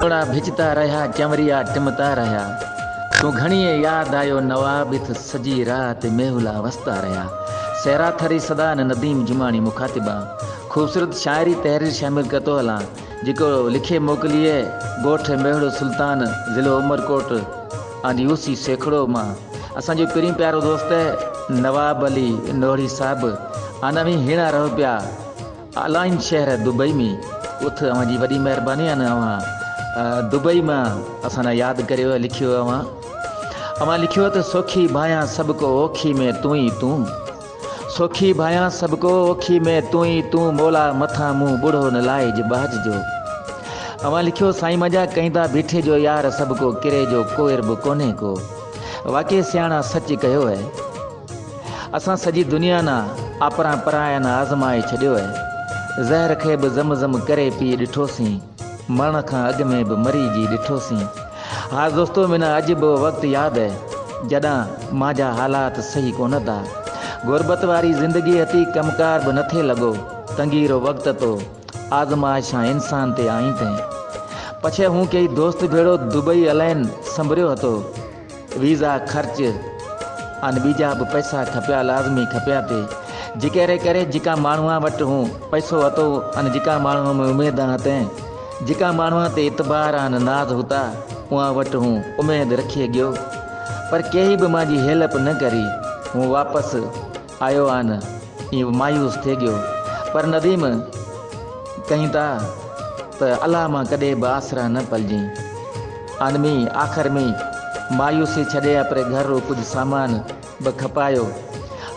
थोड़ा भिजता रहा चमरिया टिमता रहा। तू घणी याद आयो नवाब इत सजी रात मेहुला वसता रहा। सहरा थरी सदा नदीम जुमानी मुखातिबा खूबसूरत शायरी तहरीर शामिल करतो हलां जेको लिखे मोकलिए गोठ मेहड़ो सुल्तान ज़िलो उमरकोट आंद यूसी सेखड़ो मां असांजो पहिरीं प्यारो दोस्त नवाब अली नोड़ी साहब आना भी हीणा रहो पिया अलाइन शहर दुबई में। उथ अवांजी वॾी महिरबानी आहे न अवां दुबई मां असां यादि करियो लिखियो अवां लिखियो त सोखी भाया सबको ओखी में तू ही तू। सोखी भाया सबको ओखी में तू ही तू मोला मथा मुंह बुढ़ो न लाए बाज जो। अवां लिखियो साईं मजा कहंदा बीठे जो यार सबको किरे जो कोयर बि कोन्हे को। वाकई सियाणा सच कयो है असां सॼी दुनिया ना आपरा पराया ना आज़माए छॾियो है। ज़हर खे बि ज़म ज़म करे पी ॾिठोसीं मरण खां अॻु में बि मरी जी ॾिठोसीं। हा दोस्तो मिना अॼु बि वक़्तु यादि है जॾहिं मांजा हालात सही कोन था। गुरबत वारी ज़िंदगी अती कमकार बि नथे लॻो तंगीरो वक़्त तो आज़माइशां इंसान ते आई तैं। पछे हूँ कई दोस्त भेड़ो दुबई अलाइन संभरियो हतो। वीज़ा ख़र्च अन बीजा बि पैसा खपिया लाज़मी खपिया पे जिकेरे करे जिका माण्हूअ वटि हूँ पैसो हतो अन जिका माण्हूअ में उमेद हतें जिका माण्हूअ ते इतबार अन नाज़ हुता उहा वटि हूँ उमेद रखी गयो। पर केही बि मांजी हेल्प न करी हूँ वापसि आयो आन ईअं मायूस थी गयो। पर नदीम कहीं था त अलाह मां कॾहिं बि आसरा न पलजी। आनमी आख़िर में मायूसी छॾे अपने घर रो कुछ सामान बि खपायो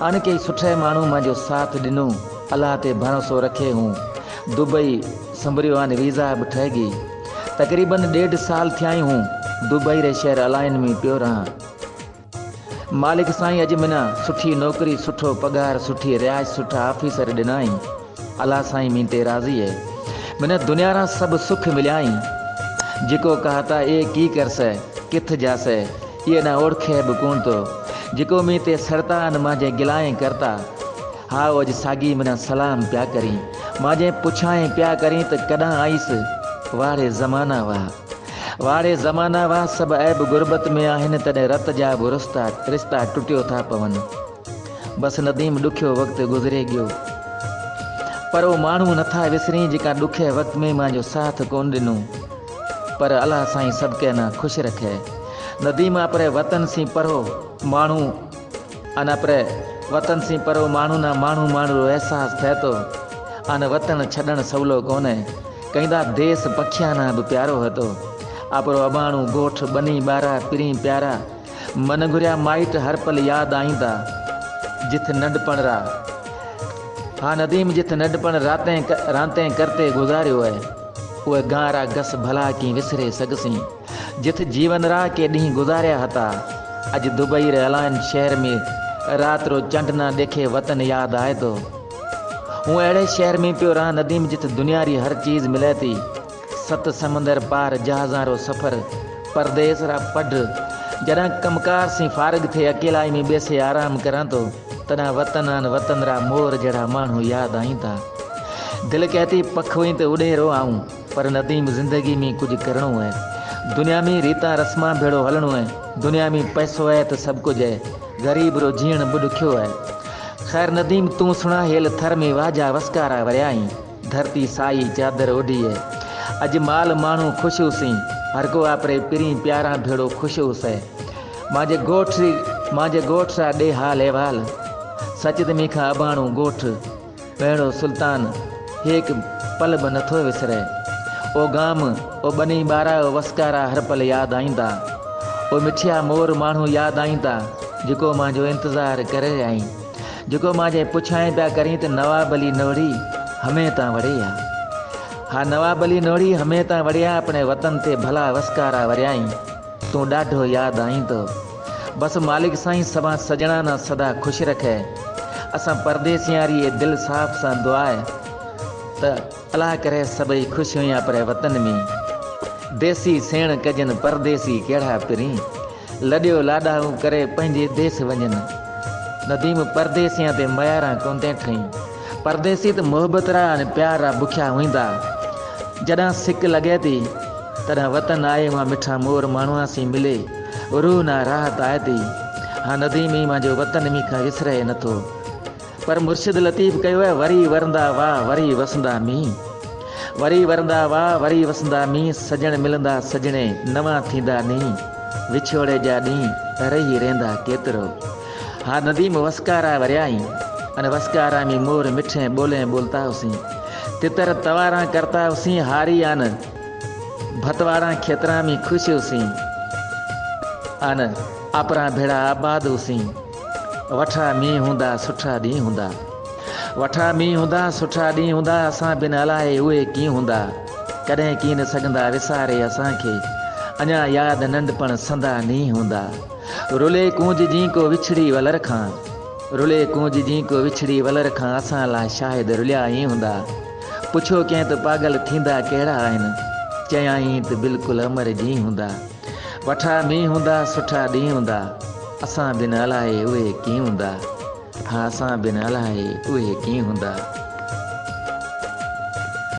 अन कई सुठे माण्हू मांजो साथ ॾिनो अलाह ते भरोसो रखे हूँ दुबई संभरियो आन वीज़ा बि ठह गई। तकरीबन 1.5 साल थिया हूँ दुबई रे शहर अलाइन में पियो रहां। मालिक साईं अॼु मिना सुठी नौकरी सुठो पगार सुठी रिहाइश सुठा ऑफिसर ॾिनाई। अलाह साईं मी ते राज़ी है मिना दुनिया रा सब सुख मिलियाई। जिको कहता ए की करसे किथ जासे ये ना ओढ़खे बि कोन तो जिको मी ते सरतान मांजे गिलाएं करता। हा अज सागी मिना सलाम प्या करी मांजे पुछाएं प्या करी त कॾां आईस वारे ज़माना वारे ज़माना वाह सब ऐब गुरबत में आहिन तॾहिं रत जा बि रिश्ता टुटियो था पवन। बस नदीम ॾुखियो वक़्त गुज़रे गयो पर वो माण्हू नथा विसरी जेका ॾुखे वक़्त में मांजो साथ कोन ॾिनो। पर अल्लाह साईं सबके ना खुश रखे। नदीम अपने वतन सी परो माण्हू अन अपने वतन सी परो माण्हू ना माण्हू माण्हू एहसास थे तो अन वतन छॾण सवलो कोन्हे। कहंदा देश पखिया ना भी प्यारो हतो आपरो अबाणू गोठ बनी बारा पिरी प्यारा मन घुरिया माइट हर पल याद आईंदा जिथ नंढपण रा। हाँ नदीम जिथ नंढपण रातें करते गुजारियो है उहे गारा गस भला की विसरे सगसी जिथ जीवन रा के डी गुजारिया हता। अज दुबई रे अलाइन शहर में रात रो चंड ना देखे वतन याद आए तो हूँ अड़े शहर में पियो रहा नदीम जिथ दुनिया री हर चीज मिले थी। 7 समंदर पार जहाज़ां रो सफ़र परदेस रा पढ़ जॾहिं कमकार सी फारिग थे अकेलाई में बेसे आराम करां तो तॾहिं वतन रा मोर जड़ा माण्हू याद आई था। दिल कहती पख हुई तो उड़े रो आऊं पर नदीम जिंदगी में कुछ करणो है। दुनिया में रीता रस्मा भेड़ो हलणो है। दुनिया में पैसो है तो सब कुछ है गरीब रो जीण बि ॾुखियो है। खैर नदीम तू सुना हेल थर में वाजा वसकारा वरियाई धरती साई चादर ओढ़ी है। अज माल माण्हू खुश हुसी हर को आपरे पिरी प्यारा भेड़ो खुश हुस है। मांजे गोठ सा डे हाल अहवाल सच त मीखा अबाणू गोठ भेड़ो सुल्तान एक पल बि नथो विसरे। ओ गाम ओ बनी बारा ओ वसकारा हर पल याद आईंदा ओ मिठिया मोर माण्हू याद आईंदा जिको मांजो इंतज़ार करे आई जिको मांजे पुछाएं पिया करी त नवाब अली नोड़ी हमें ता वड़िया। हाँ नवाब अली नोड़ी हमें ता वड़िया अपने वतन ते भला वसकारा वरियाई तू ॾाढो याद आई तो। बस मालिक साईं सभा सजना ना सदा खुश रखे। असां परदेसियारी ये दिल साफ़ सा दुआए त अल्लाह करे सभई खुश हुई अपने वतन में। देसी सेण कजन परदेसी केड़ा पिरी लडियो लाडाऊ करे पंहिंजे देश वञन। नदीम परदेसियां ते मयारा कोन ते ठई परदेसी त मोहब्बत रा प्यार रा बुखिया हुंदा जॾां सिक लगे थी तॾहिं वतन आए मां मिठा मोर माण्हूअ सी मिले रूह ना राहत आए थी। हाँ नदीम ई मुंहिंजो वतन मूंखां विसरे नथो। पर मुर्शिद लतीफ़ कयो आहे वरी वरंदा वाह वरी वसंदा मींहुं, वरी वरंदा वाह वरी वसंदा मींहुं, सजण मिलंदा सजणे नवां थींदा नींहुं, विछोड़े जा ॾींहुं रही रहंदा केतिरो। हा नदीम वसकारा वरियाई अने वसकारा में मोर मिठे बोले बोलता हुसी, तितर तवारा करता हुसी, हारी आन भतवारा खेतरा में खुश हुसी, आन आपरा भेड़ा आबाद हुसी। वठा मींहुं हूंदा सुठा ॾींहुं हूंदा, वठा मींहुं हूंदा सुठा ॾींहुं हूंदा, असां बिन अलाए उहे कीअं हूंदा, कॾहिं कीअं न सघंदा विसारे असांखे, अञा यादि नंढपण संदा नींहुं हूंदा। रुले कूंज जी को विछड़ी वलर खां, रुले कूंज जी को विछड़ी वलर खां, असां लाइ शायदि रुलिया ई हूंदा। पुछो कंहिं त पागल थींदा कहिड़ा आहिनि, चयाईं त बिल्कुलु अमर जी हूंदा। वठा मींहुं हूंदा सुठा ॾींहुं हूंदा, असां बिन अलाए उहे कीअं हूंदा, हा असां बिन अलाए उहे कीअं हूंदा।